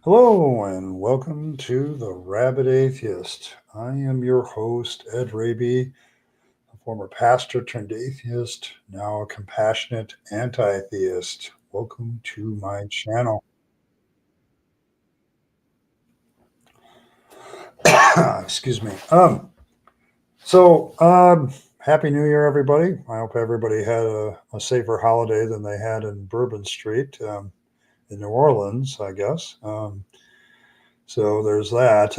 Hello and welcome to the Rabid Atheist. I am your host, Ed Rabyd, a former pastor turned atheist, now a compassionate anti-theist. Welcome to my channel. Excuse me. Happy New Year, everybody. I hope everybody had a safer holiday than they had in Bourbon Street in New Orleans, I guess. So there's that.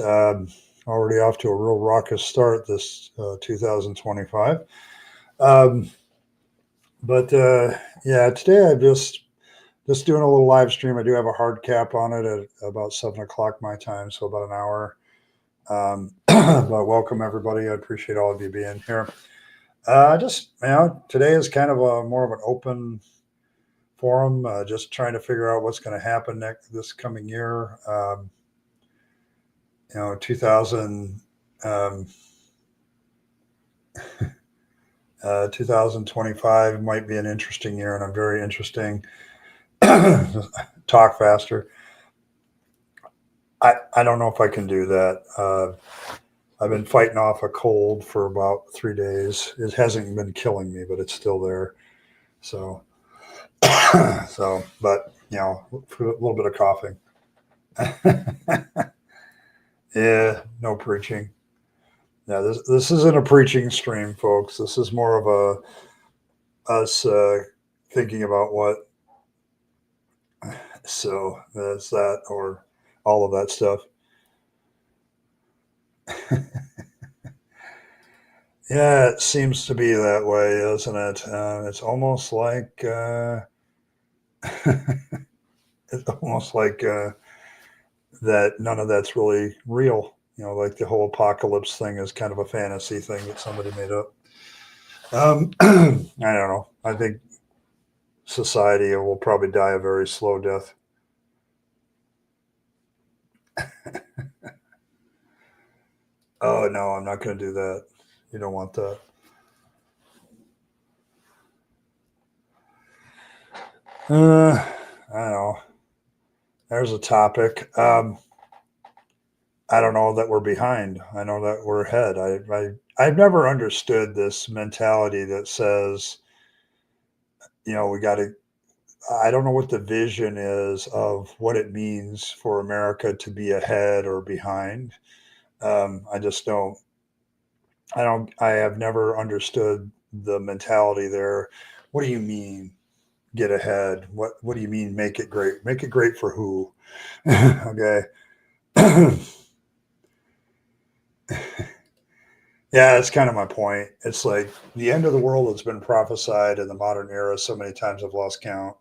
Already off to a real raucous start this 2025. Um, but yeah, today I'm just doing a little live stream. I do have a hard cap on it at about 7 o'clock my time, so about an hour. But welcome everybody. I appreciate all of you being here. Today is kind of a more of an open forum. Just trying to figure out what's going to happen this coming year. 2000, um, 2025 might be an interesting year, and I'm very interesting. Talk faster. I don't know if I can do that. I've been fighting off a cold for about 3 days. It hasn't been killing me, but it's still there. So, but a little bit of coughing. Yeah, no preaching. Yeah, this isn't a preaching stream, folks. This is more of a us thinking about what. So that's that, or all of that stuff. Yeah, it seems to be that way, doesn't it? It's almost like it's almost like that none of that's really real. Like the whole apocalypse thing is kind of a fantasy thing that somebody made up. I don't know. I think society will probably die a very slow death. Oh no, I'm not going to do that. You don't want that. I don't know. There's a topic. I don't know that we're behind. I know that we're ahead. I've never understood this mentality that says, we got to. I don't know what the vision is of what it means for America to be ahead or behind. I just don't. I don't. I have never understood the mentality there. What do you mean get ahead? What do you mean make it great? Make it great for who? Okay. Yeah, it's kind of my point. It's like the end of the world has been prophesied in the modern era so many times I've lost count.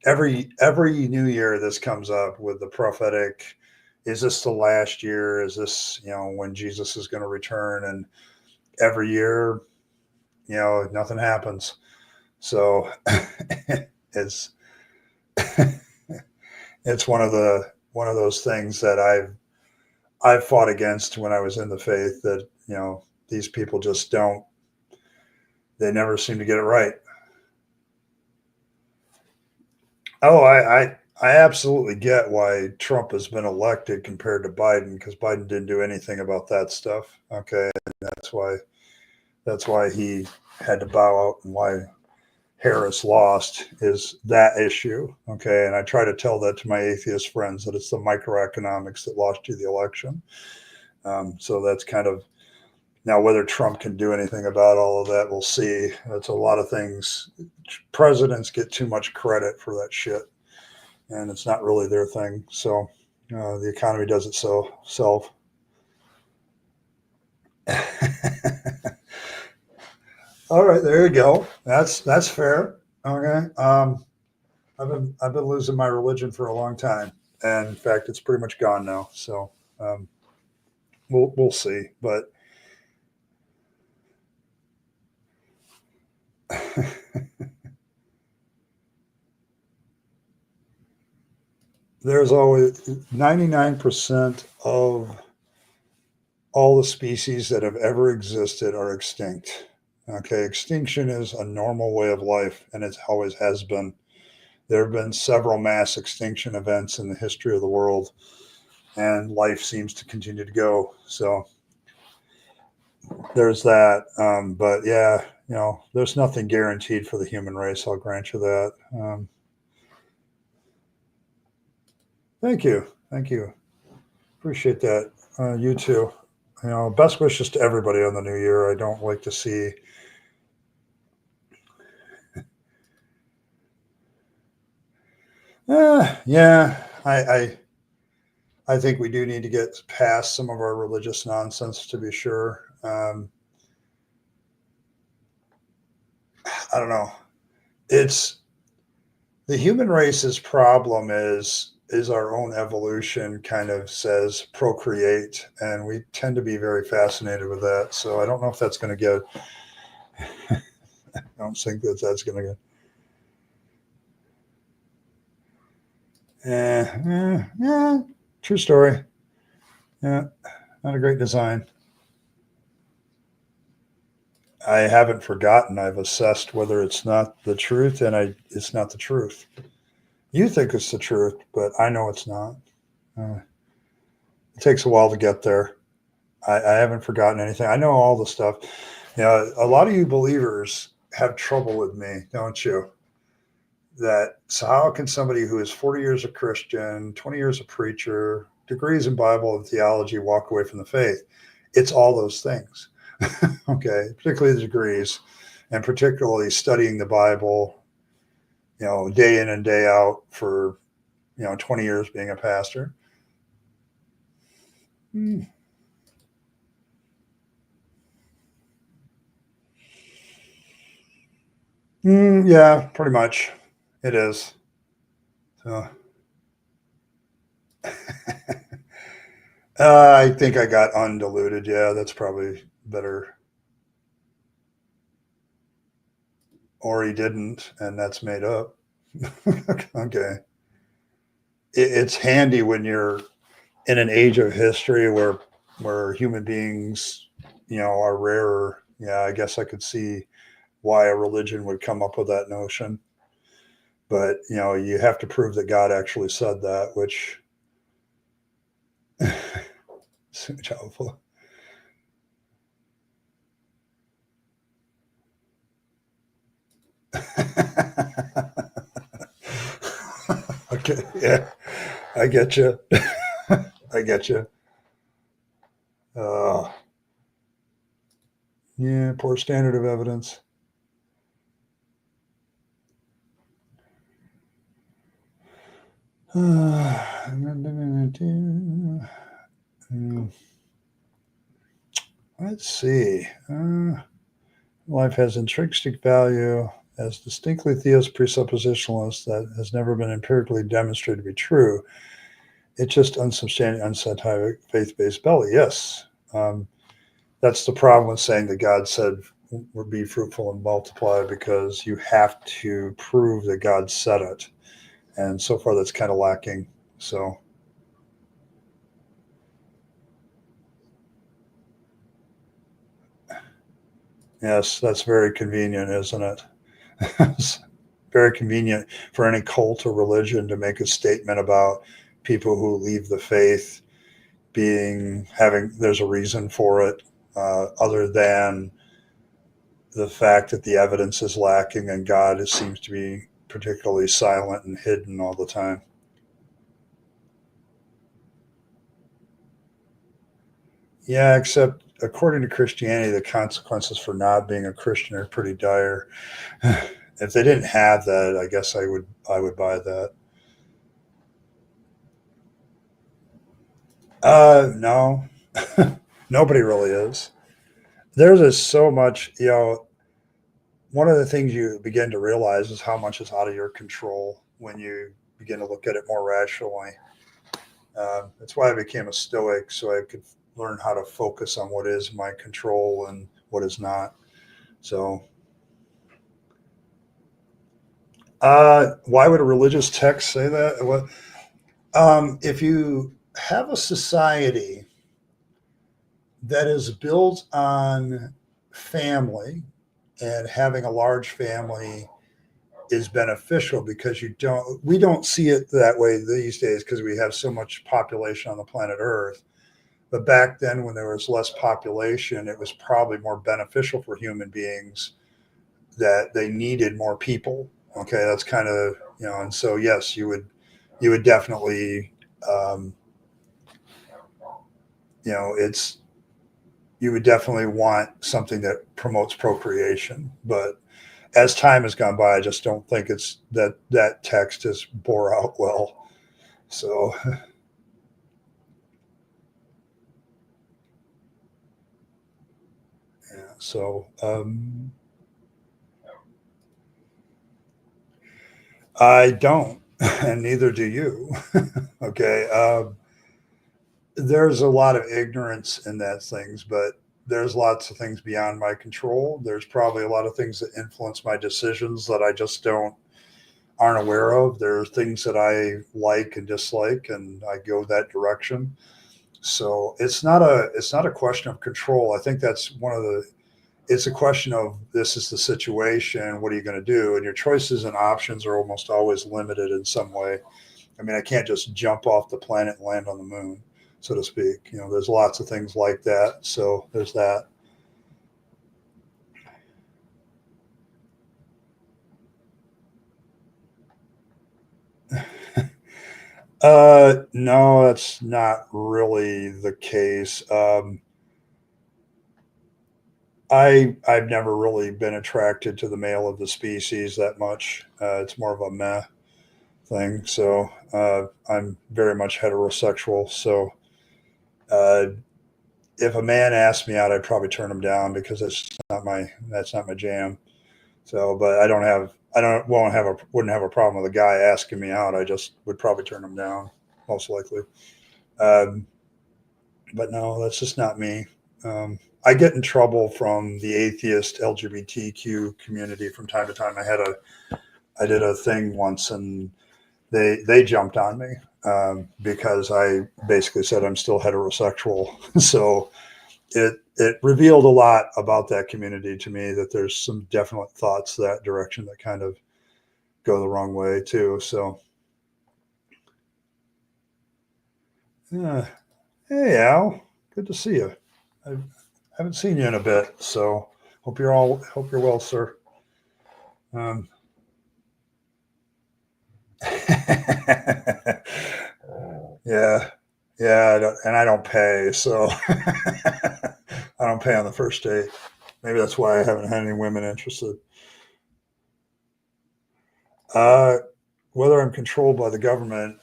Every new year this comes up with the prophetic. Is this the last year? Is this when Jesus is going to return? And every year, nothing happens. So it's it's one of those things that I've fought against when I was in the faith. That these people just don't. They never seem to get it right. Oh, I absolutely get why Trump has been elected compared to Biden, because Biden didn't do anything about that stuff. Okay, and that's why he had to bow out, and why Harris lost is that issue. Okay, and I try to tell that to my atheist friends that it's the microeconomics that lost you the election. So that's kind of now whether Trump can do anything about all of that, we'll see. That's a lot of things. Presidents get too much credit for that shit, and it's not really their thing. So the economy does it so self. All right, there you go. That's fair. Okay. I've been losing my religion for a long time, and in fact, it's pretty much gone now. So um, we'll see. But there's always 99% of all the species that have ever existed are extinct. Okay, extinction is a normal way of life, and it always has been. There have been several mass extinction events in the history of the world, and life seems to continue to go. So there's that. But yeah, there's nothing guaranteed for the human race. I'll grant you that. Thank you. Thank you. Appreciate that. You too. Best wishes to everybody on the new year. I don't like to see. Yeah, I think we do need to get past some of our religious nonsense, to be sure. I don't know. It's the human race's problem is our own evolution kind of says procreate, and we tend to be very fascinated with that. So I don't know if that's going to get. I don't think that's going to get. Yeah, true story. Yeah, not a great design. I haven't forgotten. I've assessed whether it's not the truth, and it's not the truth. You think it's the truth, but I know it's not. It takes a while to get there. I haven't forgotten anything. I know all the stuff. A lot of you believers have trouble with me, don't you? So how can somebody who is 40 years a Christian, 20 years a preacher, degrees in Bible and theology walk away from the faith? It's all those things. Okay, particularly the degrees, and particularly studying the Bible, day in and day out for 20 years being a pastor. Yeah, pretty much. It is. So, I think I got undiluted. Yeah, that's probably better. Or he didn't, and that's made up. Okay. It's handy when you're in an age of history where human beings, are rarer. Yeah, I guess I could see why a religion would come up with that notion. But you have to prove that God actually said that, which seems helpful. Okay, yeah, I get you. I get you. Uh, yeah, poor standard of evidence. Let's see. Life has intrinsic value as distinctly theist presuppositionalist that has never been empirically demonstrated to be true. It's just unsubstantiated, unscientific, faith-based belly. Yes. That's the problem with saying that God said, "Would be fruitful and multiply," because you have to prove that God said it. And so far, that's kind of lacking. So, yes, that's very convenient, isn't it? It's very convenient for any cult or religion to make a statement about people who leave the faith there's a reason for it, other than the fact that the evidence is lacking and God seems to be particularly silent and hidden all the time. Yeah, except according to Christianity, the consequences for not being a Christian are pretty dire. If they didn't have that, I guess I would buy that. No, nobody really is. There's just so much. One of the things you begin to realize is how much is out of your control when you begin to look at it more rationally. That's why I became a Stoic, so I could learn how to focus on what is my control and what is not. So, why would a religious text say that? Well, if you have a society that is built on family and having a large family is beneficial because we don't see it that way these days because we have so much population on the planet Earth. But back then, when there was less population, it was probably more beneficial for human beings that they needed more people. Okay, that's kind of, and so yes, you would definitely, um, it's you would definitely want something that promotes procreation. But as time has gone by, I just don't think it's that text has bore out well. So yeah, so I don't, and neither do you. Okay. There's a lot of ignorance in that things, but there's lots of things beyond my control. There's probably a lot of things that influence my decisions that I just don't aren't aware of. There are things that I like and dislike, and I go that direction. So it's not a question of control. I think that's one of the it's a question of this is the situation. What are you going to do? And your choices and options are almost always limited in some way. I mean, I can't just jump off the planet and land on the moon, so to speak. There's lots of things like that. So there's that. No, that's not really the case. I've never really been attracted to the male of the species that much. It's more of a meh thing. So I'm very much heterosexual. So uh, if a man asked me out, I'd probably turn him down because that's not my jam. So, but I don't wouldn't have a problem with a guy asking me out. I just would probably turn him down, most likely. Um, but no, that's just not me. I get in trouble from the atheist LGBTQ community from time to time. I did a thing once, and they jumped on me because I basically said I'm still heterosexual. So it revealed a lot about that community to me, that there's some definite thoughts that direction that kind of go the wrong way too. So yeah, hey Al, good to see you. I haven't seen you in a bit, so hope you're well, sir. Um, yeah, yeah, and I don't pay, so I don't pay on the first date. Maybe that's why I haven't had any women interested. Uh, Whether I'm controlled by the government,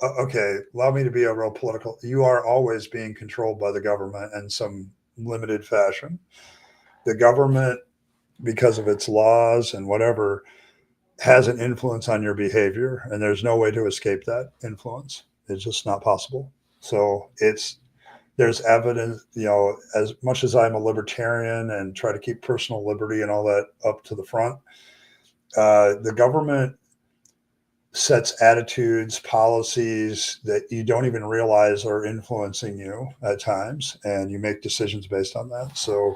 okay, allow me to be a real political. You are always being controlled by the government in some limited fashion. The government, because of its laws and whatever, has an influence on your behavior, and there's no way to escape that influence. It's just not possible. So there's evidence, as much as I'm a libertarian and try to keep personal liberty and all that up to the front, the government sets attitudes, policies that you don't even realize are influencing you at times, and you make decisions based on that. So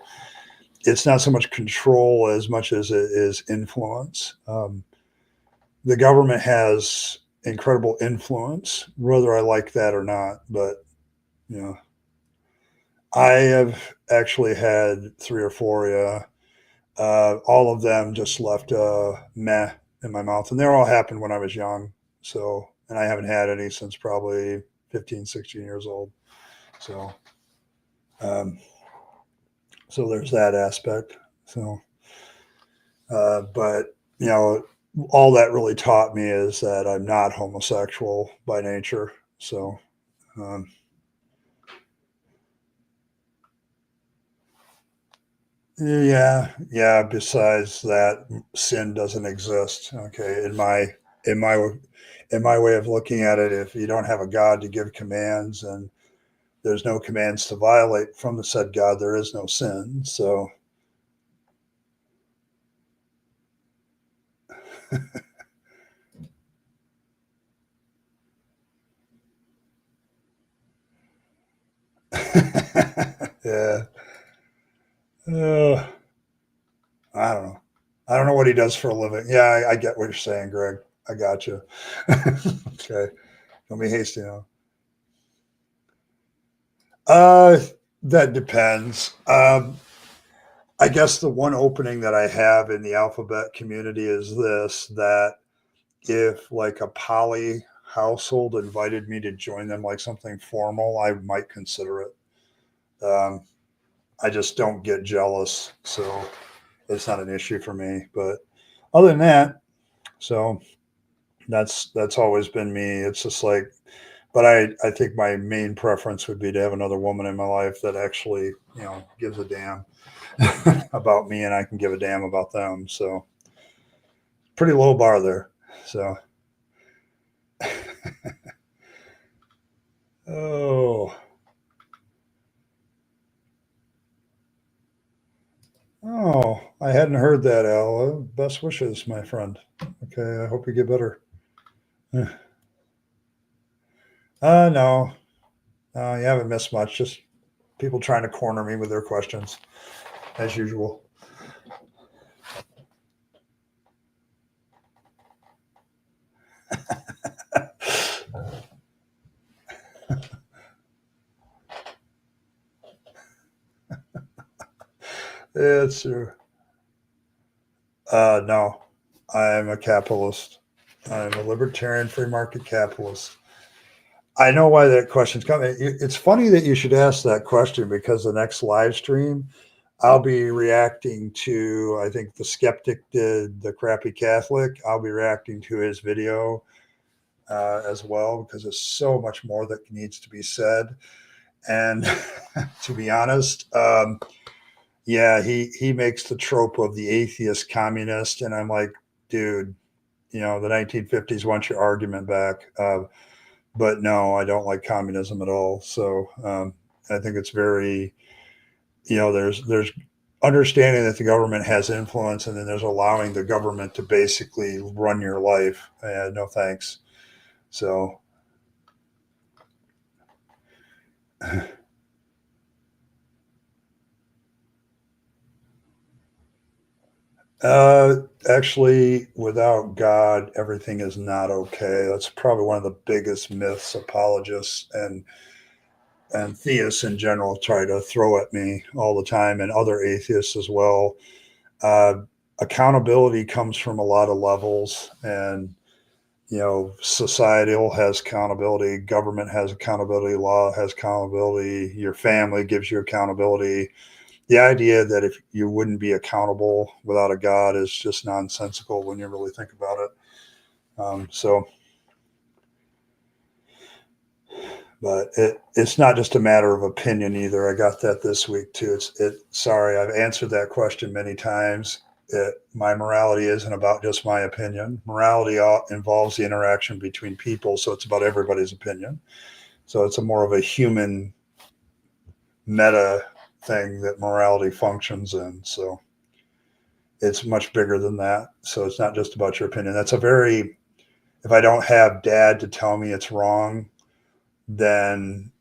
it's not so much control as much as it is influence. The government has incredible influence, whether I like that or not. But you know, I have actually had three or four. Yeah, all of them just left meh in my mouth, and they all happened when I was young. So, and I haven't had any since probably 15, 16 years old. So, um, so there's that aspect. So, but all that really taught me is that I'm not homosexual by nature. So, um, yeah, yeah. Besides that, sin doesn't exist. Okay, in my in my way of looking at it, if you don't have a God to give commands and there's no commands to violate from the said God, there is no sin. So, yeah. Uh, I don't know. I don't know what he does for a living. Yeah, I get what you're saying, Greg. I got you. Okay. Don't be hasty now. That depends. I guess the one opening that I have in the alphabet community is this, that if like a poly household invited me to join them, like something formal, I might consider it. I just don't get jealous, so it's not an issue for me. But other than that, so that's always been me. It's just like, but I think my main preference would be to have another woman in my life that actually, gives a damn about me, and I can give a damn about them. So pretty low bar there. So oh. Oh, I hadn't heard that, Al. Best wishes, my friend. Okay, I hope you get better. No, you haven't missed much. Just people trying to corner me with their questions, as usual. It's true. No, I'm a capitalist. I'm a libertarian free market capitalist. I know why that question's coming. It's funny that you should ask that question because the next live stream, I'll be reacting to, I think the skeptic did the crappy Catholic. I'll be reacting to his video as well because there's so much more that needs to be said. And to be honest, yeah, he makes the trope of the atheist communist. And I'm like, dude, the 1950s wants your argument back. But no, I don't like communism at all. So I think it's very, there's understanding that the government has influence, and then there's allowing the government to basically run your life. No thanks. So actually, without God, everything is not okay. That's probably one of the biggest myths apologists and theists in general try to throw at me all the time, and other atheists as well. Uh, Accountability comes from a lot of levels, and societal has accountability, government has accountability, law has accountability, your family gives you accountability. The idea that if you wouldn't be accountable without a God is just nonsensical when you really think about it. But it's not just a matter of opinion either. I got that this week too. Sorry, I've answered that question many times. My morality isn't about just my opinion. Morality involves the interaction between people, so it's about everybody's opinion. So it's a more of a human meta thing that morality functions in. So it's much bigger than that. So it's not just about your opinion. If I don't have dad to tell me it's wrong, then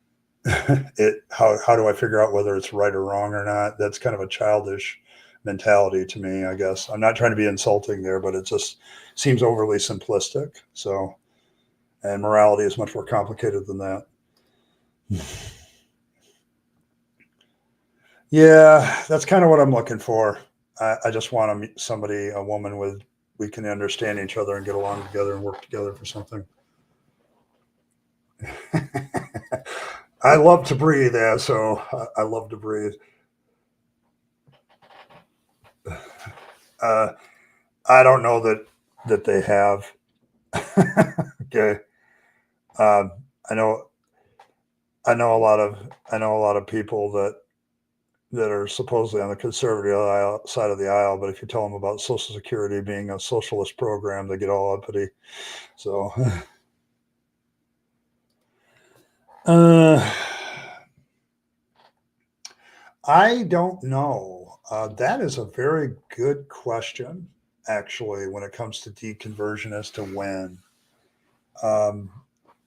how do I figure out whether it's right or wrong or not? That's kind of a childish mentality to me, I guess. I'm not trying to be insulting there, but it just seems overly simplistic. So, and morality is much more complicated than that. Yeah, that's kind of what I'm looking for. I just want to meet somebody, a woman we can understand each other and get along together and work together for something. I love to breathe, yeah, so I love to breathe. I don't know that they have. Okay, um, I know I know a lot of people that are supposedly on the conservative side of the aisle, but if you tell them about Social Security being a socialist program, they get all uppity. So, uh, I don't know. That is a very good question, actually, when it comes to deconversion as to when. Um,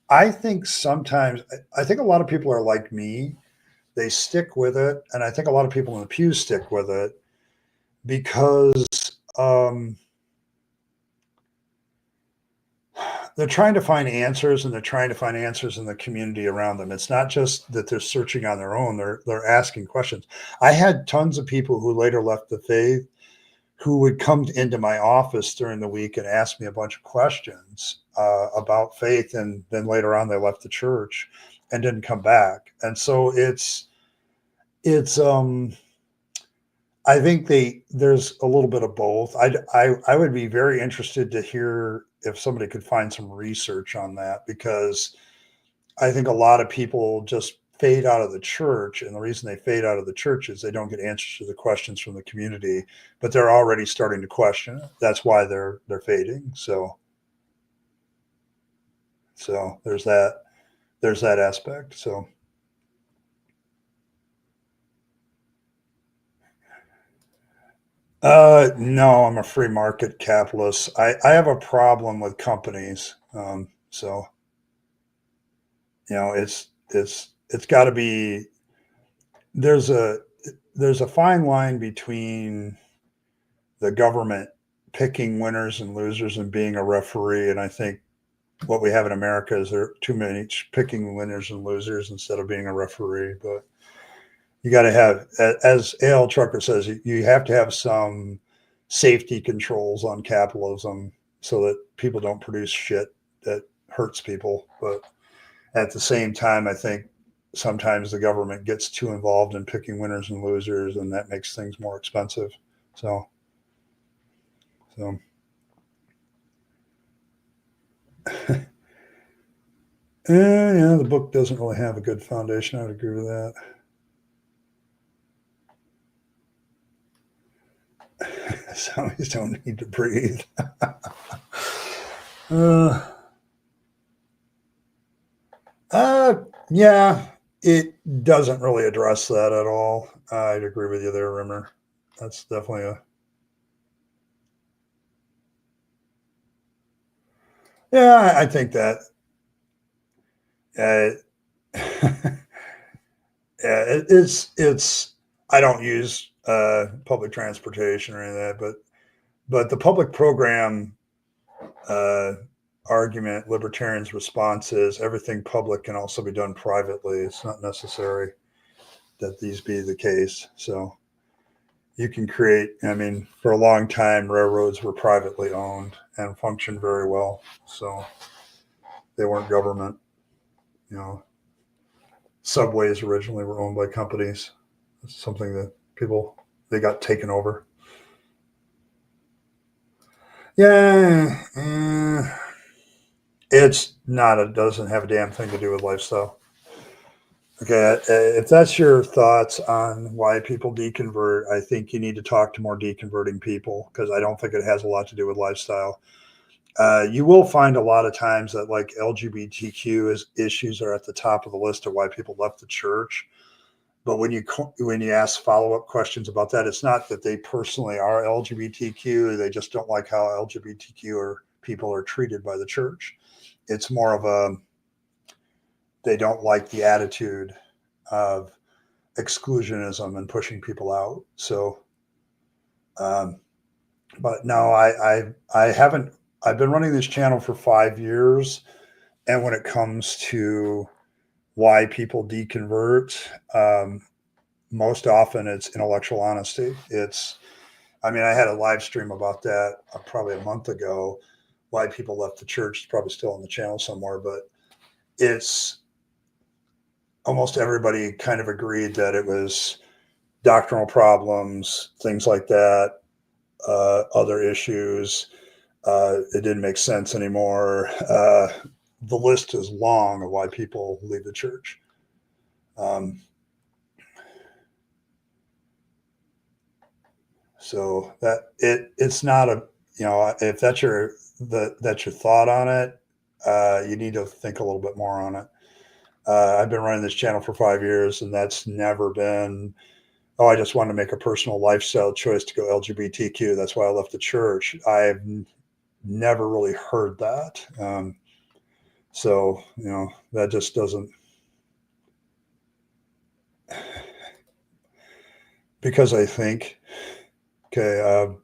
I think sometimes, I think a lot of people are like me. They stick with it. And I think a lot of people in the pews stick with it because they're trying to find answers, and they're trying to find answers in the community around them. It's not just that they're searching on their own, they're asking questions. I had tons of people who later left the faith who would come into my office during the week and ask me a bunch of questions about faith, and then later on they left the church and didn't come back. And so it's I think there's a little bit of both. I would be very interested to hear if somebody could find some research on that, because I think a lot of people just fade out of the church, and the reason they fade out of the church is they don't get answers to the questions from the community, but they're already starting to question it. That's why they're fading. So there's that aspect. So no, I'm a free market capitalist. I have a problem with companies. So it's got to be, there's a there's a fine line between the government picking winners and losers and being a referee. And I think what we have in America is there are too many picking winners and losers instead of being a referee. But you got to have, as A.L. Trucker says, you have to have some safety controls on capitalism so that people don't produce shit that hurts people. But at the same time, I think sometimes the government gets too involved in picking winners and losers, and that makes things more expensive. So yeah, the book doesn't really have a good foundation. I would agree with that. Zombies don't need to breathe. uh, yeah, it doesn't really address that at all. I'd agree with you there, Rimmer. That's definitely a, yeah, I think that. Uh, yeah, it's. I don't use public transportation or any of that, but the public program uh, argument, libertarians' response is everything public can also be done privately. It's not necessary that these be the case. So you can create. I mean, for a long time, railroads were privately owned and functioned very well. So they weren't government. You know, subways originally were owned by companies. It's something that people, they got taken over. Yeah, it's not. It doesn't have a damn thing to do with lifestyle. Okay, if that's your thoughts on why people deconvert, I think you need to talk to more deconverting people, because I don't think it has a lot to do with lifestyle. You will find a lot of times that like LGBTQ issues are at the top of the list of why people left the church. But when you ask follow up questions about that, it's not that they personally are LGBTQ; they just don't like how LGBTQ or people are treated by the church. It's more of a, they don't like the attitude of exclusionism and pushing people out. So, um, but no, I haven't. I've been running this channel for 5 years, and when it comes to why people deconvert, most often it's intellectual honesty. It's, I mean, I had a live stream about that probably a month ago. Why people left the church is probably still on the channel somewhere, but it's almost everybody kind of agreed that it was doctrinal problems, things like that, other issues. It didn't make sense anymore. The list is long of why people leave the church. So that it's not a, if that's that's your thought on it, you need to think a little bit more on it. I've been running this channel for 5 years, and that's never been, oh, I just want to make a personal lifestyle choice to go LGBTQ. That's why I left the church. I've never really heard that. So, that just doesn't, because I think, okay,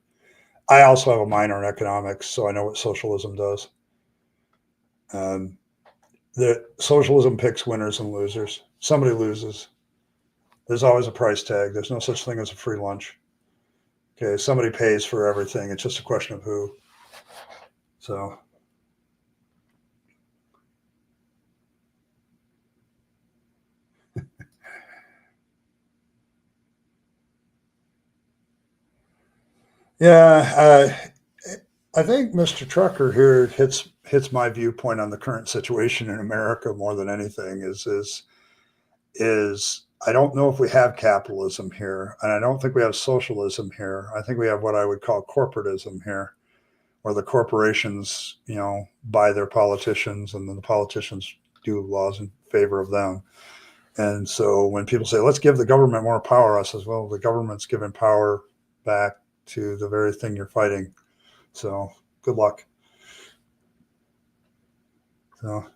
I also have a minor in economics, so I know what socialism does. Um, the socialism picks winners and losers. Somebody loses. There's always a price tag. There's no such thing as a free lunch. Okay, somebody pays for everything. It's just a question of who. So, yeah, I think Mr. Trucker here hits my viewpoint on the current situation in America more than anything. Is I don't know if we have capitalism here, and I don't think we have socialism here. I think we have what I would call corporatism here, where the corporations, buy their politicians, and then the politicians do laws in favor of them. And so when people say, let's give the government more power, I says, well, the government's giving power back to the very thing you're fighting. So good luck. So,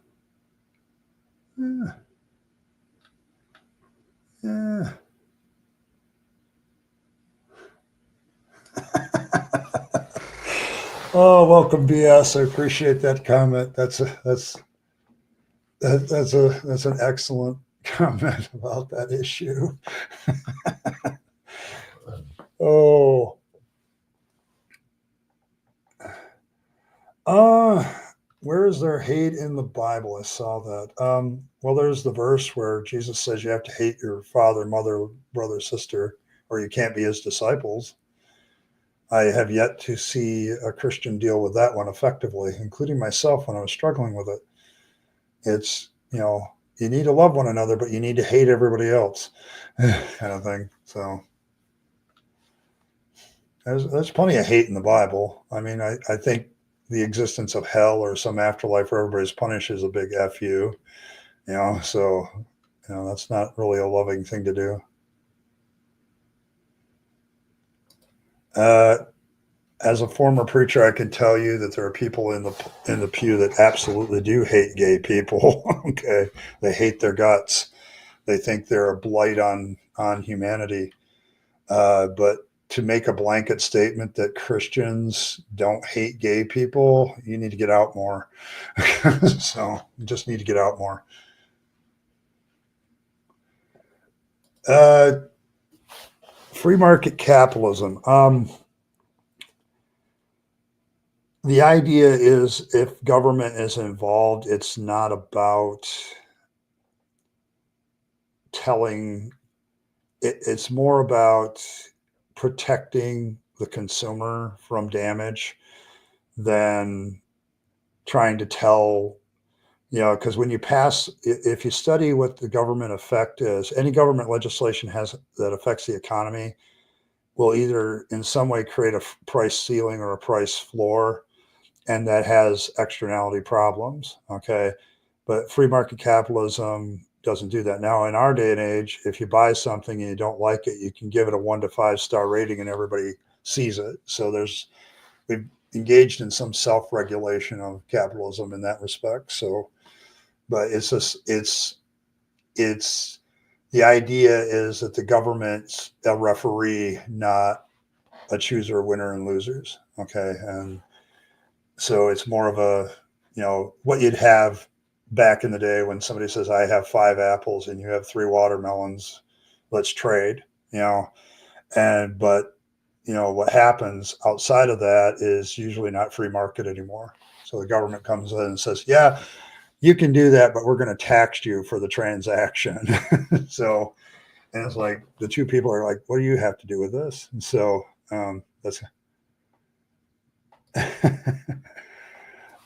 yeah. Yeah. Oh, welcome, BS. I appreciate that comment. That's an excellent comment about that issue. Oh, uh, where is there hate in the Bible? I saw that. Well, there's the verse where Jesus says you have to hate your father, mother, brother, sister, or you can't be his disciples. I have yet to see a Christian deal with that one effectively, including myself when I was struggling with it. It's, you need to love one another, but you need to hate everybody else, kind of thing. So there's plenty of hate in the Bible. I mean, I think the existence of hell or some afterlife where everybody's punished is a big F so, that's not really a loving thing to do. Uh, as a former preacher, I can tell you that there are people in the pew that absolutely do hate gay people. Okay, they hate their guts. They think they're a blight on humanity. But to make a blanket statement that Christians don't hate gay people, you need to get out more. So you just need to get out more. Uh, Free market capitalism. The idea is if government is involved, it's not about telling, it's more about protecting the consumer from damage than trying to tell, because when you pass, if you study what the government effect is, any government legislation has that affects the economy will either in some way create a price ceiling or a price floor, and that has externality problems. Okay. But free market capitalism doesn't do that. Now, in our day and age, if you buy something and you don't like it, you can give it a 1 to 5 star rating and everybody sees it. So we've engaged in some self-regulation of capitalism in that respect. So, but it's the idea is that the government's a referee, not a chooser of winner and losers. Okay. And so it's more of a, what you'd have back in the day when somebody says, I have 5 apples and you have 3 watermelons, let's trade, but what happens outside of that is usually not free market anymore. So the government comes in and says, yeah, you can do that, but we're going to tax you for the transaction. So, and it's like the two people are like, what do you have to do with this? And so that's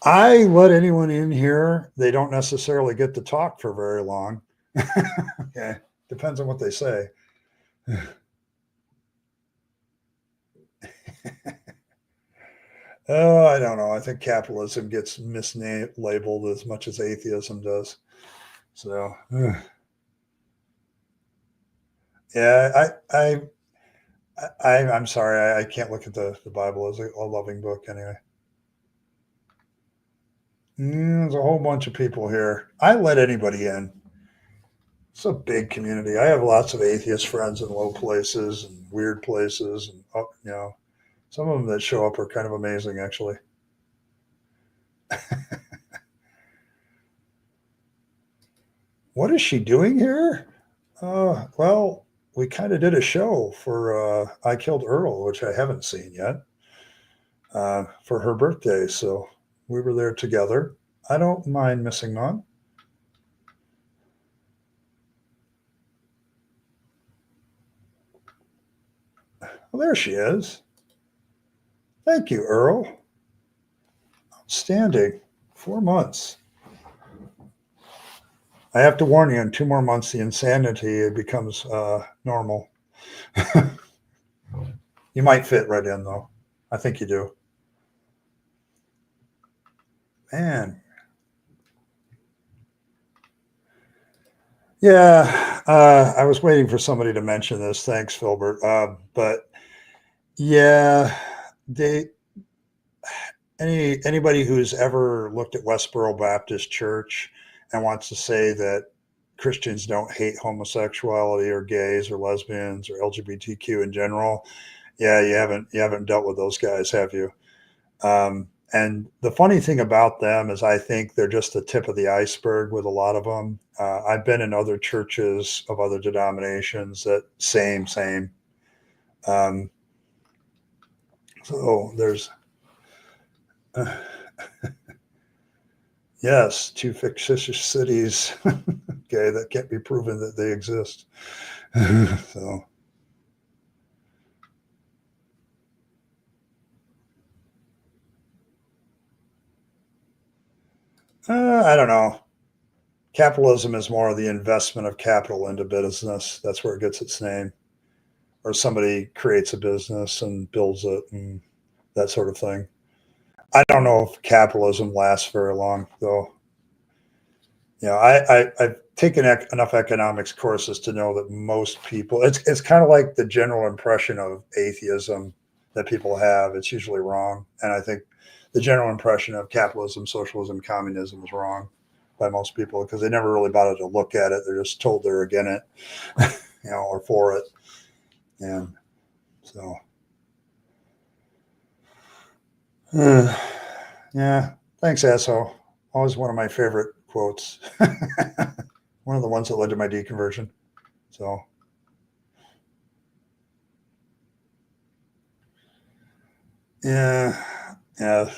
I let anyone in here. They don't necessarily get to talk for very long. Okay. Depends on what they say. Oh, I don't know. I think capitalism gets mislabeled as much as atheism does. So, yeah, I'm sorry. I can't look at the Bible as a loving book anyway. There's a whole bunch of people here. I let anybody in. It's a big community. I have lots of atheist friends in low places and weird places, and some of them that show up are kind of amazing, actually. what is she doing here? Well, we kind of did a show for I Killed Earl, which I haven't seen yet, for her birthday. So we were there together. I don't mind missing on. Well, there she is. Thank you, Earl. Outstanding. 4 months. I have to warn you, in 2 more months, the insanity it becomes normal. You might fit right in, though. I think you do. Man. Yeah, I was waiting for somebody to mention this. Thanks, Filbert. But yeah, they anybody who's ever looked at Westboro Baptist Church and wants to say that Christians don't hate homosexuality or gays or lesbians or LGBTQ in general, yeah, you haven't dealt with those guys, have you? And the funny thing about them is I think they're just the tip of the iceberg with a lot of them. I've been in other churches of other denominations that same. Um, so there's, yes, two fictitious cities, okay, that can't be proven that they exist. So, I don't know. Capitalism is more of the investment of capital into business. That's where it gets its name. Or somebody creates a business and builds it and that sort of thing. I don't know if capitalism lasts very long, though. I've taken enough economics courses to know that most people, it's kind of like the general impression of atheism that people have. It's usually wrong. And I think the general impression of capitalism, socialism, communism is wrong by most people because they never really bothered to look at it. They're just told they're against it, or for it. And so, yeah, thanks, asshole. Always one of my favorite quotes. One of the ones that led to my deconversion. So, yeah, yeah,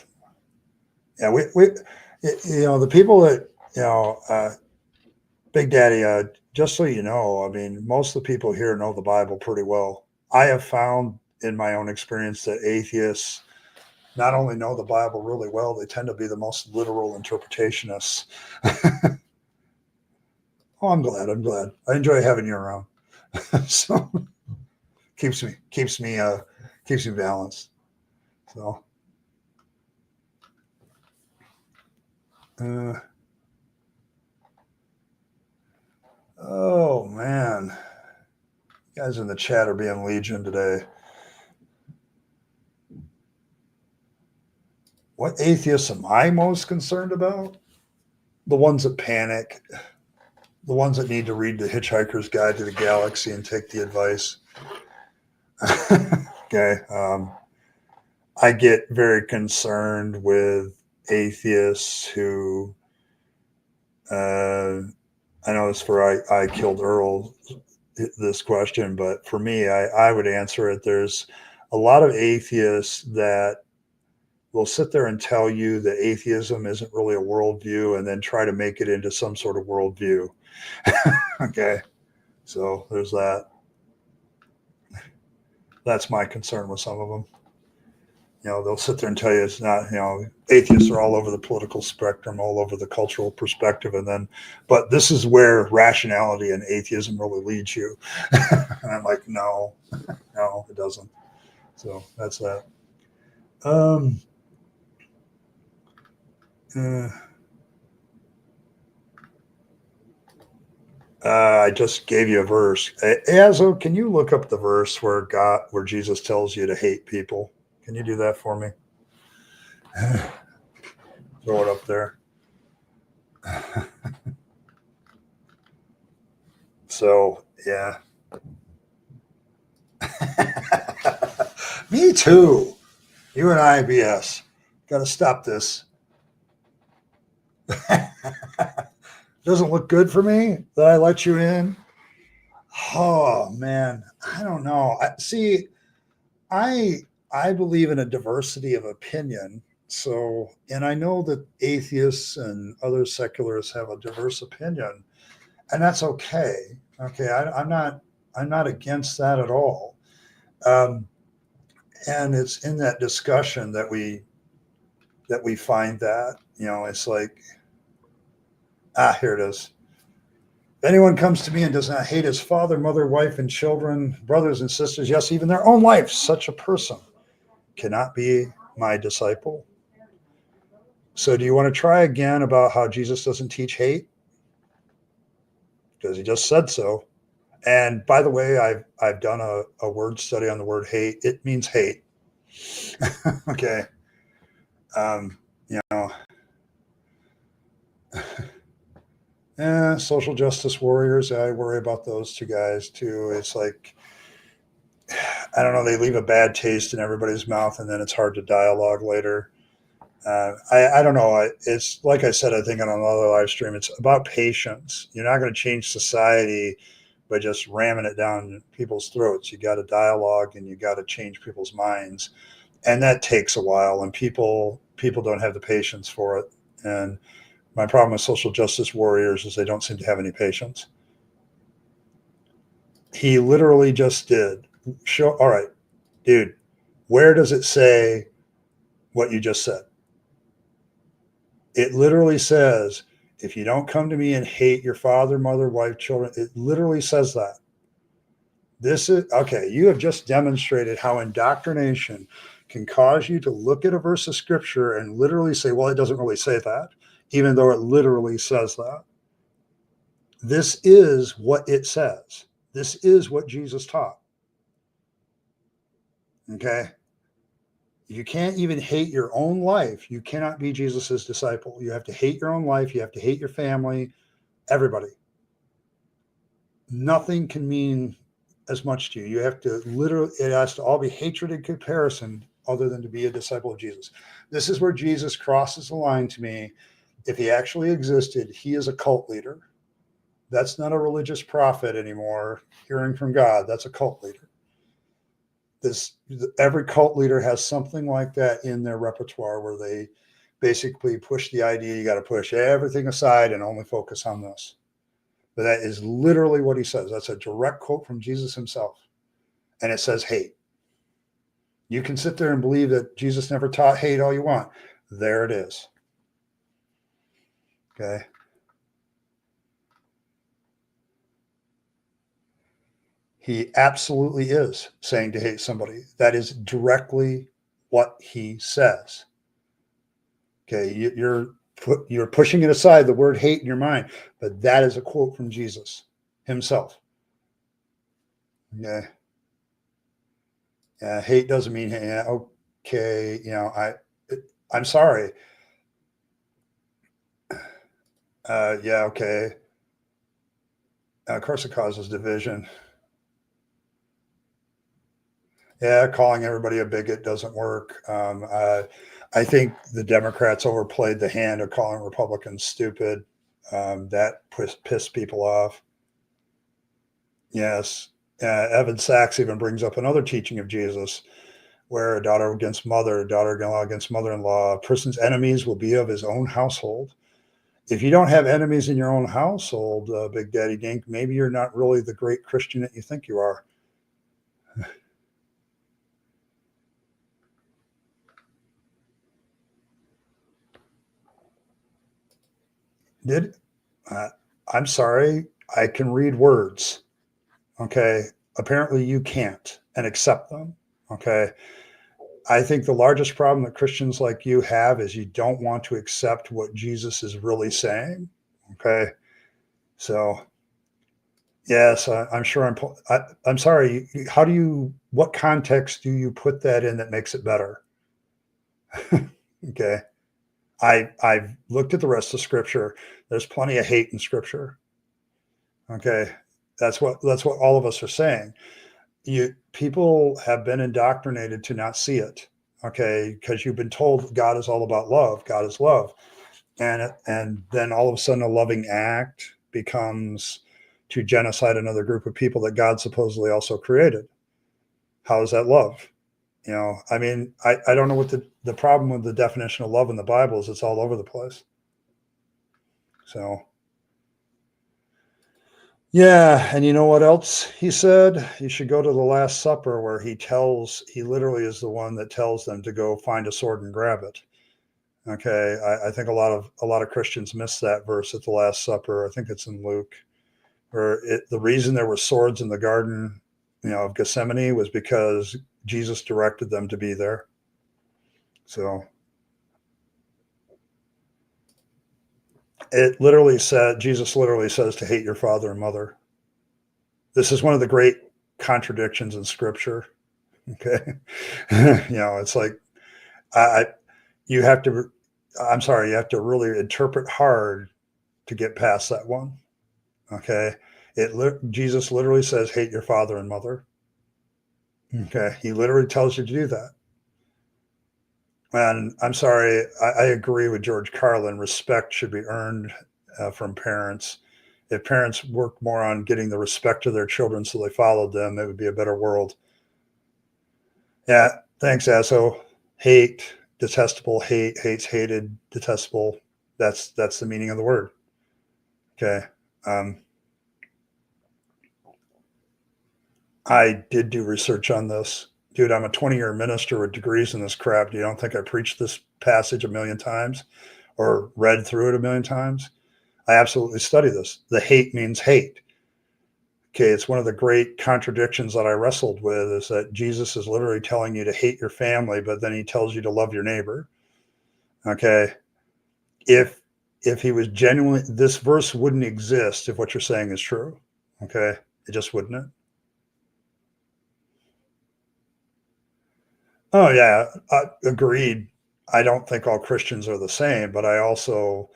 yeah. The people that, Big Daddy, just so you know, I mean, most of the people here know the Bible pretty well. I have found in my own experience that atheists not only know the Bible really well, they tend to be the most literal interpretationists. Oh, I'm glad. I'm glad. I enjoy having you around. So keeps me balanced. So, uh, oh man, you guys in the chat are being legion today. What atheists am I most concerned about? The ones that panic, the ones that need to read the Hitchhiker's Guide to the Galaxy and take the advice. Okay. I get very concerned with atheists who, I know it's for I Killed Earl, this question, but for me, I would answer it. There's a lot of atheists that will sit there and tell you that atheism isn't really a worldview and then try to make it into some sort of worldview. Okay. So there's that. That's my concern with some of them. They'll sit there and tell you it's not, atheists are all over the political spectrum, all over the cultural perspective. But this is where rationality and atheism really leads you. And I'm like, no, it doesn't. So that's that. I just gave you a verse. Azo, can you look up the verse where Jesus tells you to hate people? Can you do that for me? Throw it up there. So, yeah. Me too. You and I, BS. Got to stop this. Doesn't look good for me that I let you in. Oh man, I don't know. I I believe in a diversity of opinion. So, and I know that atheists and other secularists have a diverse opinion, and that's okay. Okay, I'm not against that at all. Um, and it's in that discussion that we find that, it's like, here it is. If anyone comes to me and does not hate his father, mother, wife, and children, brothers and sisters, yes, even their own life, such a person cannot be my disciple. So, do you want to try again about how Jesus doesn't teach hate? Because he just said so. And by the way, I've done a word study on the word hate. It means hate. Okay. Um, you know, social justice warriors. I worry about those two guys too. It's like, I don't know, they leave a bad taste in everybody's mouth, and then it's hard to dialogue later. I don't know. It's like I said, I think on another live stream, it's about patience. You're not going to change society by just ramming it down people's throats. You got to dialogue, and you got to change people's minds, and that takes a while. And people don't have the patience for it. And my problem with social justice warriors is they don't seem to have any patience. He literally just did. Show. All right, dude. Where does it say what you just said? It literally says, if you don't come to me and hate your father, mother, wife, children, it literally says that. This is okay. You have just demonstrated how indoctrination can cause you to look at a verse of scripture and literally say, well, it doesn't really say that, even though it literally says that. This is what it says. This is what Jesus taught. Okay. You can't even hate your own life. You cannot be Jesus's disciple. You have to hate your own life. You have to hate your family, everybody. Nothing can mean as much to you. You have to literally, it has to all be hatred and comparison other than to be a disciple of Jesus. This is where Jesus crosses the line to me. If he actually existed, he is a cult leader. That's not a religious prophet anymore, hearing from God. That's a cult leader. Every cult leader has something like that in their repertoire where they basically push the idea you got to push everything aside and only focus on this. But that is literally what he says. That's a direct quote from Jesus himself. And it says hate. You can sit there and believe that Jesus never taught hate all you want. There it is. Okay. He absolutely is saying to hate somebody. That is directly what he says. Okay. You're pushing it aside, the word hate in your mind, but that is a quote from Jesus himself. Okay. Hate doesn't mean hate. Okay. I'm sorry. Yeah. Okay. Of course, it causes division. Yeah, calling everybody a bigot doesn't work. I think the Democrats overplayed the hand of calling Republicans stupid. That pissed people off. Yes. Evan Sachs even brings up another teaching of Jesus where a daughter against mother, a daughter-in-law against mother-in-law, a person's enemies will be of his own household. If you don't have enemies in your own household, Big Daddy Dink, maybe you're not really the great Christian that you think you are. I'm sorry, I can read words. Okay. Apparently you can't and accept them. Okay. I think the largest problem that Christians like you have is you don't want to accept what Jesus is really saying. Okay. So, yes, I'm sure I'm sorry. What context do you put that in that makes it better? Okay. I've looked at the rest of scripture. There's plenty of hate in scripture. Okay. That's what all of us are saying. People have been indoctrinated to not see it. Okay. Because you've been told God is all about love. God is love. and then all of a sudden a loving act becomes to genocide another group of people that God supposedly also created. How is that love? I mean, I don't know what the problem with the definition of love in the Bible is. It's all over the place. So, yeah. And you know what else he said? You should go to the Last Supper, where he literally is the one that tells them to go find a sword and grab it. Okay. I think a lot of Christians miss that verse at the Last Supper. I think it's in Luke, where the reason there were swords in the garden, of Gethsemane, was because Jesus directed them to be there. So Jesus literally says to hate your father and mother. This is one of the great contradictions in scripture. Okay. It's like, I, you have to, I'm sorry, you have to really interpret hard to get past that one. Okay. Jesus literally says, hate your father and mother. Okay. He literally tells you to do that. And I'm sorry, I agree with George Carlin. Respect should be earned from parents. If parents worked more on getting the respect of their children so they followed them, it would be a better world. Yeah, thanks, Asso. Hate, detestable, hates, hated, detestable. That's the meaning of the word. Okay. I did do research on this. Dude, I'm a 20-year minister with degrees in this crap. You don't think I preached this passage a million times or read through it a million times? I absolutely study this. The hate means hate. Okay, it's one of the great contradictions that I wrestled with, is that Jesus is literally telling you to hate your family, but then he tells you to love your neighbor. Okay. If he was genuinely, this verse wouldn't exist if what you're saying is true. Okay. It just wouldn't. Oh yeah, agreed. I don't think all Christians are the same, but I also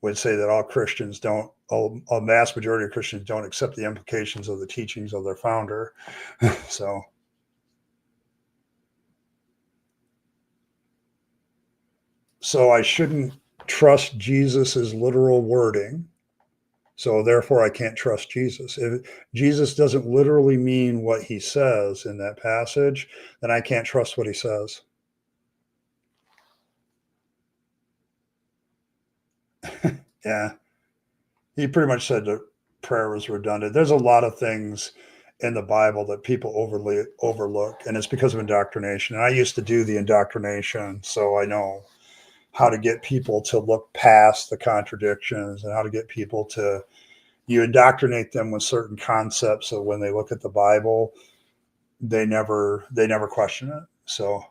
would say that a mass majority of Christians don't accept the implications of the teachings of their founder. So, I shouldn't trust Jesus's literal wording. So therefore, I can't trust Jesus. If Jesus doesn't literally mean what he says in that passage, then I can't trust what he says. Yeah. He pretty much said that prayer was redundant. There's a lot of things in the Bible that people overly overlook, and it's because of indoctrination. And I used to do the indoctrination, so I know how to get people to look past the contradictions and how to get people to, you indoctrinate them with certain concepts, so when they look at the Bible, they never question it. So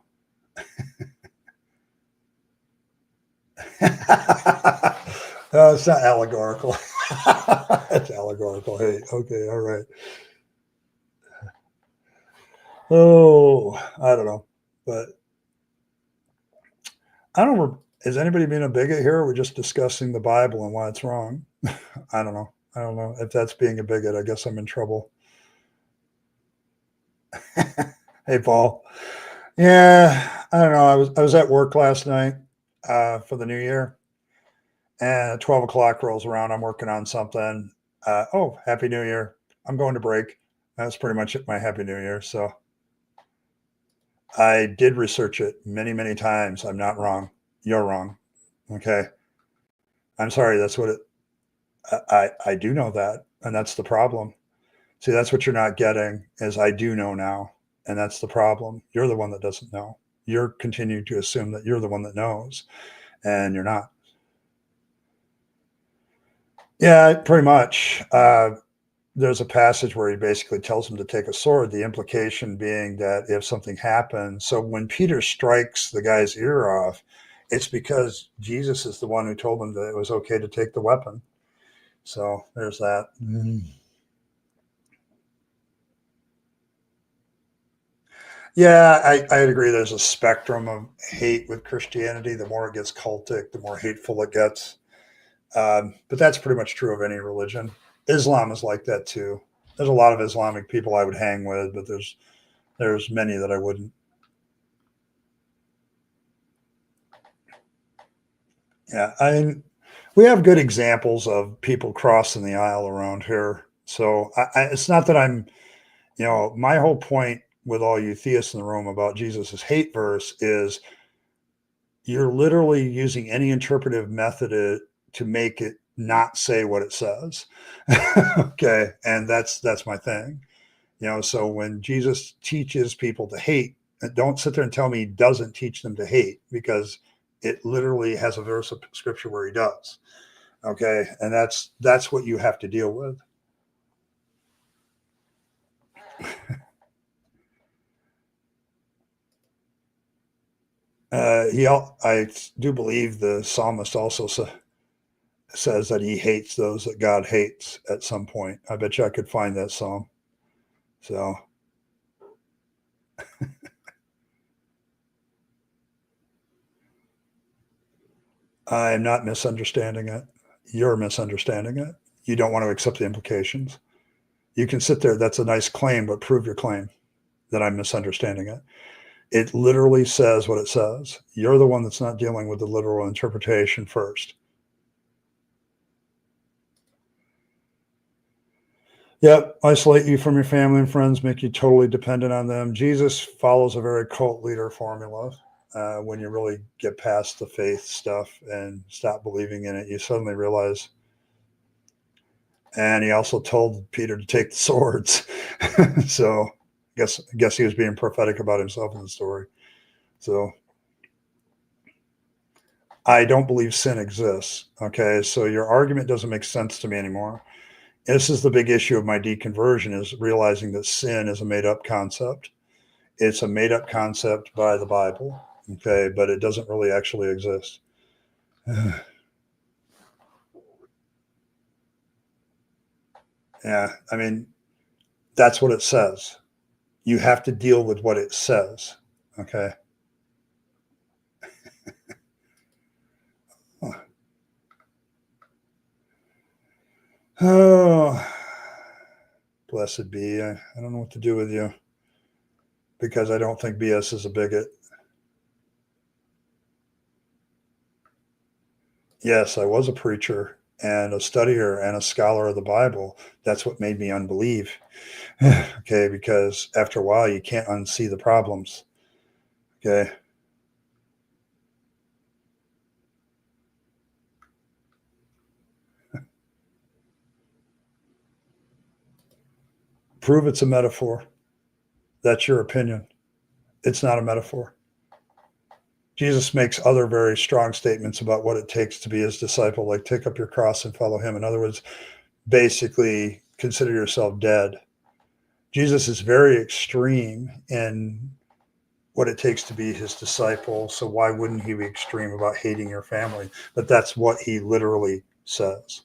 it's not allegorical. It's allegorical. Hey, okay, all right. Oh, I don't know, but I don't know. Is anybody being a bigot here? Or we're just discussing the Bible and why it's wrong. I don't know. I don't know if that's being a bigot. I guess I'm in trouble. Hey, Paul. Yeah, I don't know. I was at work last night for the new year, and 12 o'clock rolls around. I'm working on something. Oh, Happy New Year! I'm going to break. That's pretty much it. My Happy New Year. So I did research it many, many times. I'm not wrong. You're wrong. Okay. I'm sorry. That's what it. I do know that, and that's the problem. See, that's what you're not getting, is I do know now, and that's the problem. You're the one that doesn't know. You're continuing to assume that you're the one that knows, and you're not. Yeah, pretty much. There's a passage where he basically tells him to take a sword, the implication being that if something happens, so when Peter strikes the guy's ear off, it's because Jesus is the one who told him that it was okay to take the weapon. So there's that. Yeah, I'd agree. There's a spectrum of hate with Christianity. The more it gets cultic, the more hateful it gets. But that's pretty much true of any religion. Islam is like that too. There's a lot of Islamic people I would hang with, but there's many that I wouldn't. Yeah, I mean, we have good examples of people crossing the aisle around here. So it's not that I'm, my whole point with all you theists in the room about Jesus's hate verse is you're literally using any interpretive method to make it not say what it says. Okay. And that's my thing. So when Jesus teaches people to hate, don't sit there and tell me he doesn't teach them to hate, because it literally has a verse of scripture where he does. Okay. And that's what you have to deal with. I do believe the psalmist also says that he hates those that God hates at some point. I bet you I could find that psalm. So I'm not misunderstanding it. You're misunderstanding it. You don't want to accept the implications. You can sit there. That's a nice claim, but prove your claim that I'm misunderstanding it. It literally says what it says. You're the one that's not dealing with the literal interpretation first. Yep, isolate you from your family and friends, make you totally dependent on them. Jesus follows a very cult leader formula. When you really get past the faith stuff and stop believing in it, you suddenly realize. And he also told Peter to take the swords. So I guess he was being prophetic about himself in the story. So I don't believe sin exists. Okay, so your argument doesn't make sense to me anymore. This is the big issue of my deconversion, is realizing that sin is a made up concept. It's a made up concept by the Bible. Okay, but it doesn't really actually exist. Yeah, I mean, that's what it says. You have to deal with what it says. Okay. Oh, blessed be. I don't know what to do with you, because I don't think BS is a bigot. Yes, I was a preacher and a studier and a scholar of the Bible. That's what made me unbelieve. Okay, because after a while, you can't unsee the problems. Okay. Prove it's a metaphor. That's your opinion. It's not a metaphor. Jesus makes other very strong statements about what it takes to be his disciple, like take up your cross and follow him. In other words, basically consider yourself dead. Jesus is very extreme in what it takes to be his disciple. So why wouldn't he be extreme about hating your family? But that's what he literally says.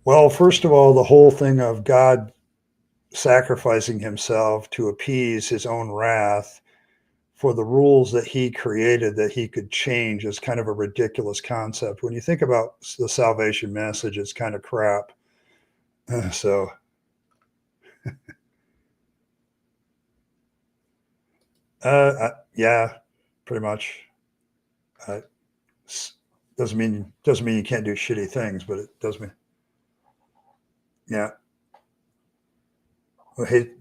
Well, first of all, the whole thing of God sacrificing himself to appease his own wrath for the rules that he created that he could change is kind of a ridiculous concept. When you think about the salvation message, it's kind of crap. So, yeah, pretty much. Uh, doesn't mean you can't do shitty things, but it does mean, yeah. Who hate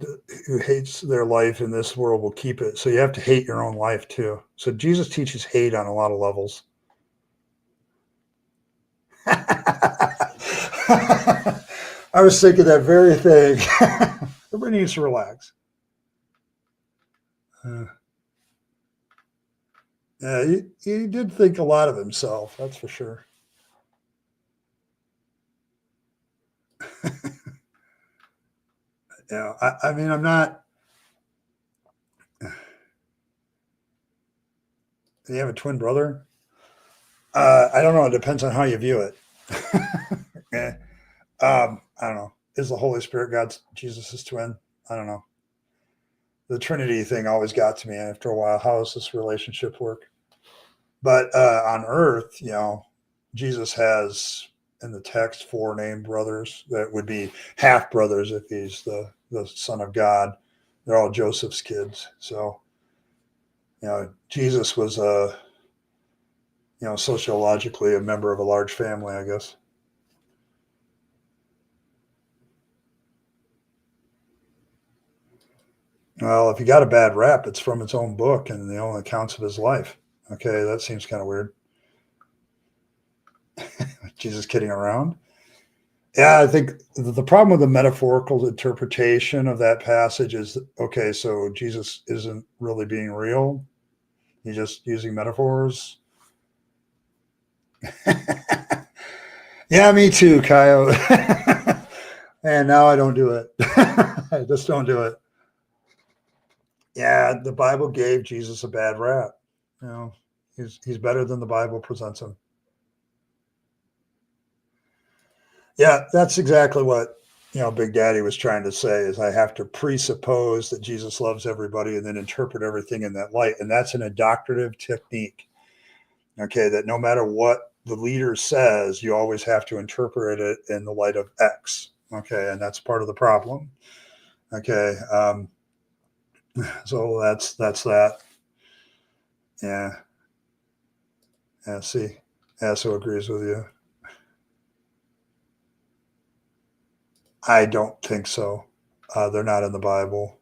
who hates their life in this world will keep it. So you have to hate your own life too. So Jesus teaches hate on a lot of levels. I was thinking that very thing. Everybody needs to relax. Uh, yeah, he did think a lot of himself, that's for sure. Yeah, I mean, I'm not. Do you have a twin brother? I don't know. It depends on how you view it. Yeah. I don't know. Is the Holy Spirit God's Jesus's twin? I don't know. The Trinity thing always got to me after a while. How does this relationship work? But on Earth, Jesus has in the text 4 named brothers that would be half brothers if he's the Son of God. They're all Joseph's kids. So, Jesus was sociologically a member of a large family, I guess. Well, if he got a bad rap, it's from its own book and the only accounts of his life. Okay, that seems kind of weird. Jesus kidding around. Yeah, I think the problem with the metaphorical interpretation of that passage is okay, so Jesus isn't really being real. He's just using metaphors. Yeah, me too, Kyle. And now I don't do it. I just don't do it. Yeah, the Bible gave Jesus a bad rap. He's better than the Bible presents him. Yeah, that's exactly what Big Daddy was trying to say is I have to presuppose that Jesus loves everybody and then interpret everything in that light. And that's an indoctrinative technique. Okay, that no matter what the leader says, you always have to interpret it in the light of X. Okay, and that's part of the problem. Okay, so that's that. Yeah, yeah. See, Asso agrees with you. I don't think so. They're not in the Bible.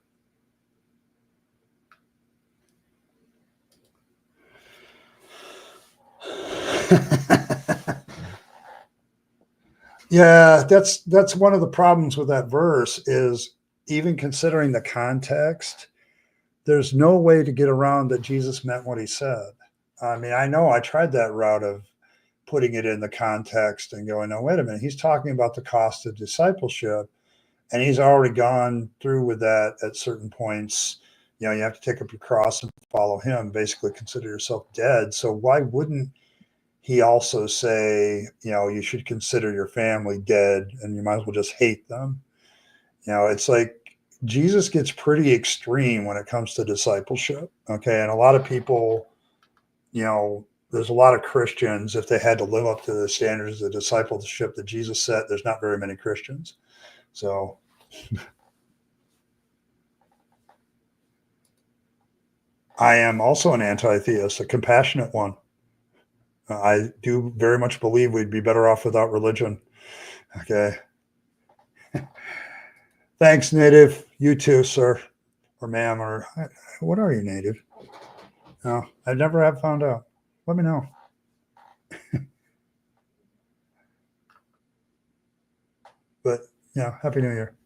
Yeah, that's one of the problems with that verse is even considering the context, there's no way to get around that Jesus meant what he said. I mean, I know I tried that route of putting it in the context and going, no, wait a minute, he's talking about the cost of discipleship, and he's already gone through with that at certain points. You have to take up your cross and follow him, basically consider yourself dead. So why wouldn't he also say, you should consider your family dead and you might as well just hate them? It's like Jesus gets pretty extreme when it comes to discipleship. Okay. And a lot of people, there's a lot of Christians, if they had to live up to the standards of discipleship that Jesus set, there's not very many Christians. So I am also an anti-theist, a compassionate one. I do very much believe we'd be better off without religion. Okay. Thanks, Native. You too, sir, or ma'am, or what are you, Native? No, I never have found out. Let me know. But yeah, Happy New Year.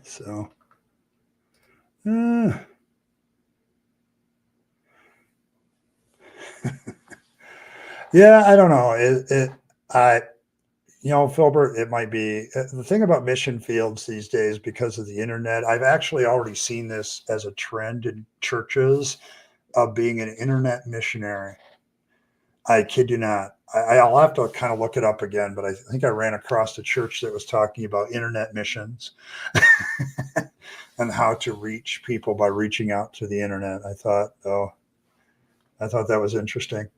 So, yeah, I don't know. I, Filbert, it might be the thing about mission fields these days because of the internet. I've actually already seen this as a trend in churches of being an internet missionary. I kid you not. I'll have to kind of look it up again, but I think I ran across a church that was talking about internet missions and how to reach people by reaching out to the internet. I thought that was interesting.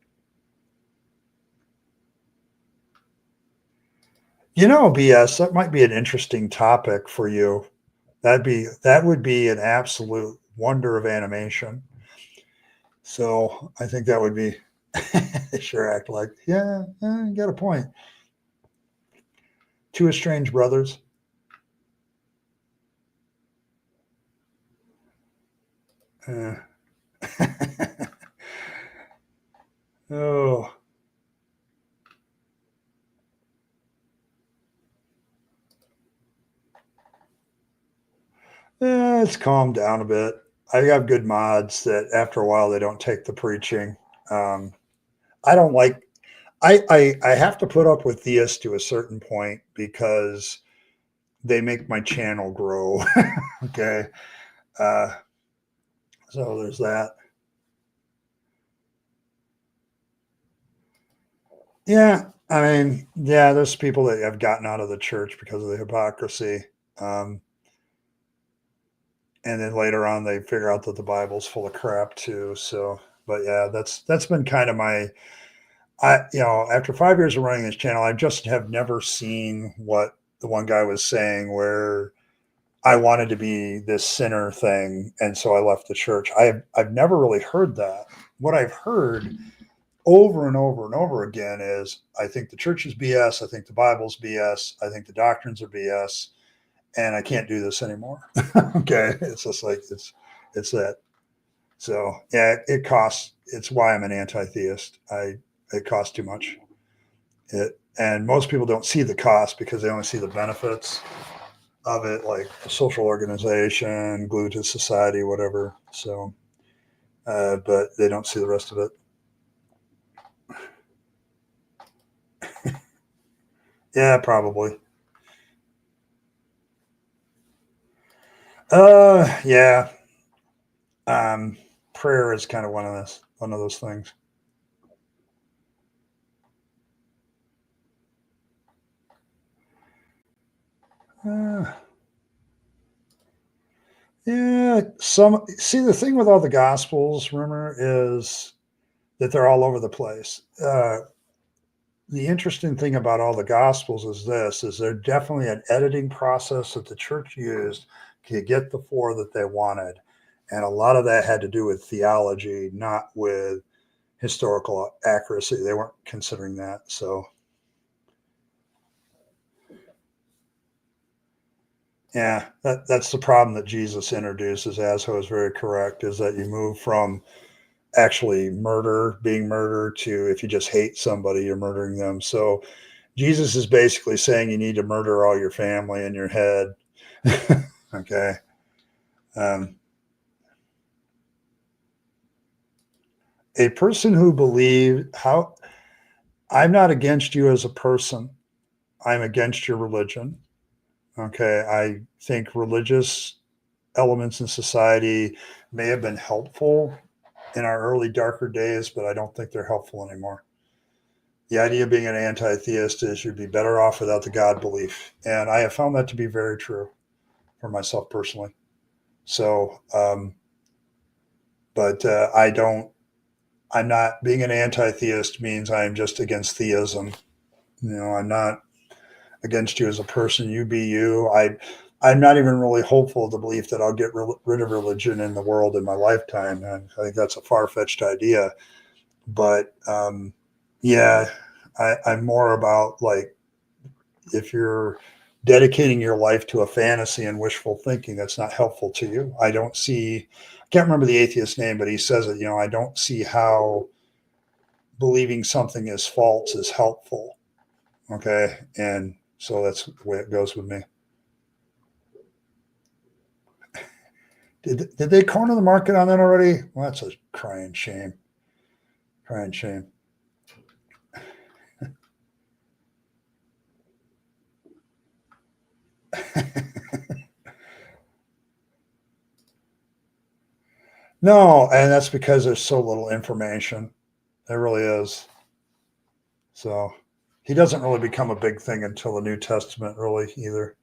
BS, that might be an interesting topic for you. That would be an absolute wonder of animation. So I think that would be they sure act like, yeah, you got a point. Two estranged brothers. Uh, oh, it's calmed down a bit. I have good mods that after a while they don't take the preaching. I don't like. I have to put up with theists to a certain point because they make my channel grow. Okay, uh, so there's that. Yeah, I mean, yeah, there's people that have gotten out of the church because of the hypocrisy. Um, and then later on they figure out that the Bible's full of crap too. So, but yeah, that's been kind of my after 5 years of running this channel, I just have never seen what the one guy was saying, where I wanted to be this sinner thing, and so I left the church. I've never really heard that. What I've heard over and over and over again is, I think the church is BS. I think the Bible's BS. I think the doctrines are BS, and I can't do this anymore. Okay, it's just like it's that. So yeah, it costs. It's why I'm an anti-theist. It costs too much. And most people don't see the cost because they only see the benefits of it, like a social organization, glued to society, whatever. So, but they don't see the rest of it. Yeah, probably. Yeah. Prayer is kind of one of those things. Uh, yeah. The thing with all the gospels, rumor, is that they're all over the place. The interesting thing about all the gospels is they're definitely an editing process that the church used to get the four that they wanted. And a lot of that had to do with theology, not with historical accuracy. They weren't considering that. So yeah, that's the problem that Jesus introduces. Asho is very correct, is that you move from actually being murder, to if you just hate somebody, you're murdering them. So Jesus is basically saying you need to murder all your family in your head. Okay. Um, a person who believes how I'm not against you as a person. I'm against your religion. Okay. I think religious elements in society may have been helpful in our early darker days, but I don't think they're helpful anymore. The idea of being an anti-theist is you'd be better off without the God belief. And I have found that to be very true for myself personally. So, but I'm not, being an anti-theist means I'm just against theism. I'm not against you as a person. You be you. I'm not even really hopeful of the belief that I'll get rid of religion in the world in my lifetime. And I think that's a far-fetched idea. But yeah, I'm more about, like, if you're dedicating your life to a fantasy and wishful thinking, that's not helpful to you. I can't remember the atheist name, but he says it, I don't see how believing something is false is helpful. Okay. And so that's the way it goes with me. Did they corner the market on that already? Well, that's a crying shame. Crying shame. No, and that's because there's so little information. There really is. So he doesn't really become a big thing until the New Testament, really, either.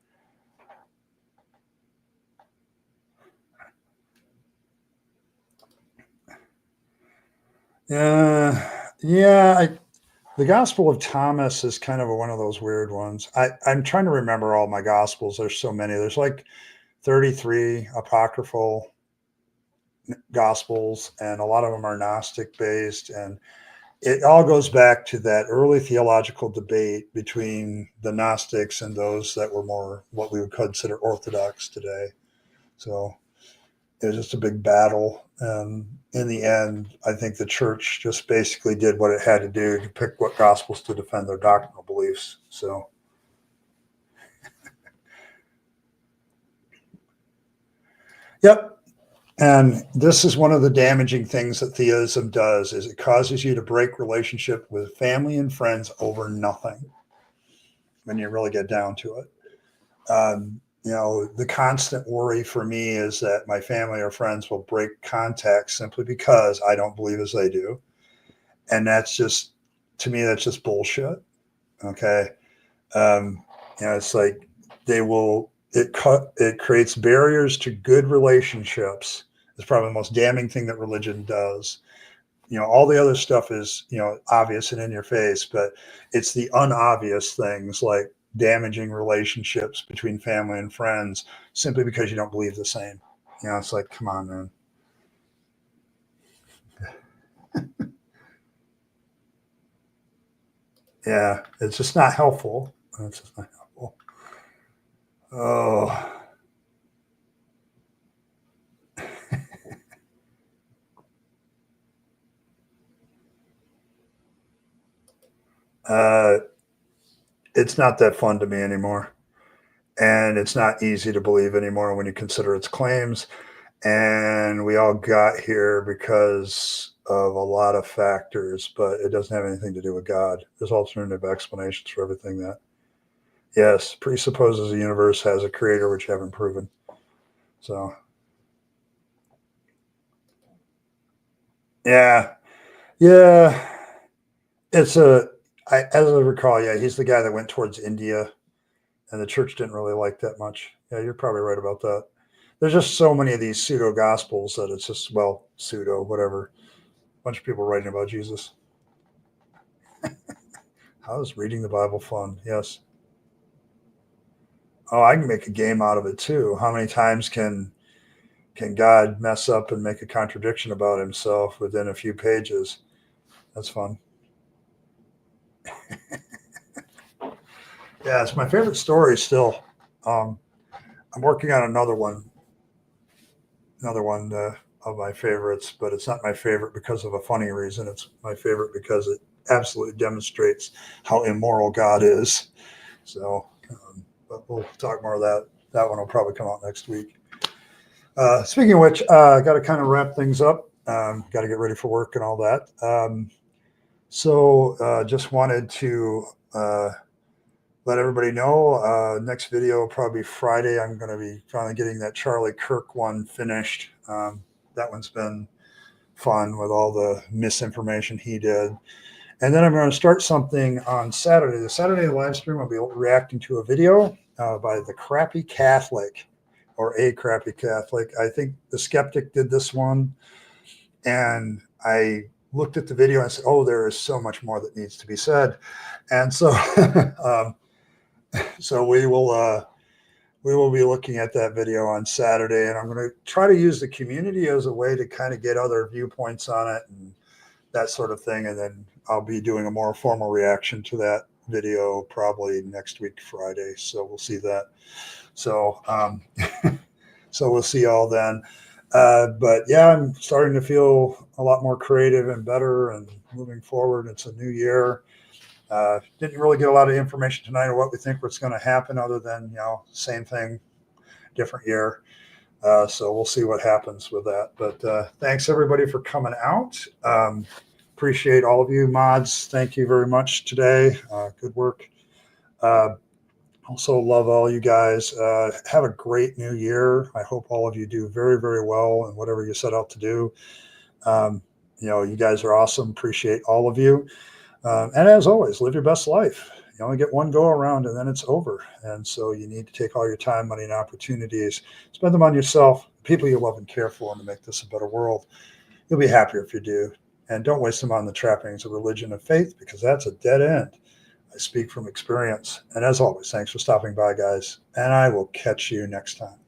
Yeah. The Gospel of Thomas is kind of one of those weird ones. I'm trying to remember all my Gospels. There's so many. There's like 33 apocryphal Gospels, and a lot of them are Gnostic based. And it all goes back to that early theological debate between the Gnostics and those that were more what we would consider Orthodox today. So it was just a big battle. And in the end, I think the church just basically did what it had to do to pick what gospels to defend their doctrinal beliefs. So, yep. And this is one of the damaging things that theism does, is it causes you to break relationship with family and friends over nothing when you really get down to it. The constant worry for me is that my family or friends will break contact simply because I don't believe as they do. And that's just, to me, that's just bullshit. Okay. It's like it creates barriers to good relationships. It's probably the most damning thing that religion does. all the other stuff is, obvious and in your face, but it's the unobvious things like damaging relationships between family and friends simply because you don't believe the same. It's like, come on, man. Yeah, it's just not helpful. It's just not helpful. Oh, uh, it's not that fun to me anymore. And it's not easy to believe anymore when you consider its claims. And we all got here because of a lot of factors, but it doesn't have anything to do with God. There's alternative explanations for everything that, yes, presupposes the universe has a creator, which you haven't proven. So, yeah, yeah, it's as I recall, yeah, he's the guy that went towards India, and the church didn't really like that much. Yeah, you're probably right about that. There's just so many of these pseudo gospels that it's just, well, pseudo, whatever. A bunch of people writing about Jesus. How is reading the Bible fun? Yes. Oh, I can make a game out of it too. How many times can God mess up and make a contradiction about himself within a few pages? That's fun. Yeah, it's my favorite story still. Um, I'm working on another one of my favorites, but it's not my favorite because of a funny reason. It's my favorite because it absolutely demonstrates how immoral God is. So, but we'll talk more of that. That one will probably come out next week. Speaking of which, I got to kind of wrap things up. Got to get ready for work and all that. So just wanted to let everybody know. Next video will probably be Friday. I'm going to be finally getting that Charlie Kirk one finished. That one's been fun with all the misinformation he did. And then I'm going to start something on Saturday. The Saturday live stream, I'll be reacting to a video by the Crappy Catholic, or a Crappy Catholic. I think the Skeptic did this one. And I looked at the video and said, oh, there is so much more that needs to be said. And so, so we will be looking at that video on Saturday, and I'm going to try to use the community as a way to kind of get other viewpoints on it and that sort of thing. And then I'll be doing a more formal reaction to that video probably next week, Friday. So we'll see that. So, so we'll see y'all then. But yeah, I'm starting to feel a lot more creative and better and moving forward. It's a new year. Didn't really get a lot of information tonight on what we think what's going to happen other than, same thing, different year. So we'll see what happens with that. But thanks everybody for coming out. Appreciate all of you mods. Thank you very much today. Good work. Also love all you guys. Have a great new year. I hope all of you do very, very well in whatever you set out to do. You guys are awesome. Appreciate all of you. And as always, live your best life. You only get one go around and then it's over. And so you need to take all your time, money, and opportunities, spend them on yourself, people you love and care for, and to make this a better world. You'll be happier if you do. And don't waste them on the trappings of religion and faith, because that's a dead end. I speak from experience. And as always, thanks for stopping by, guys. And I will catch you next time.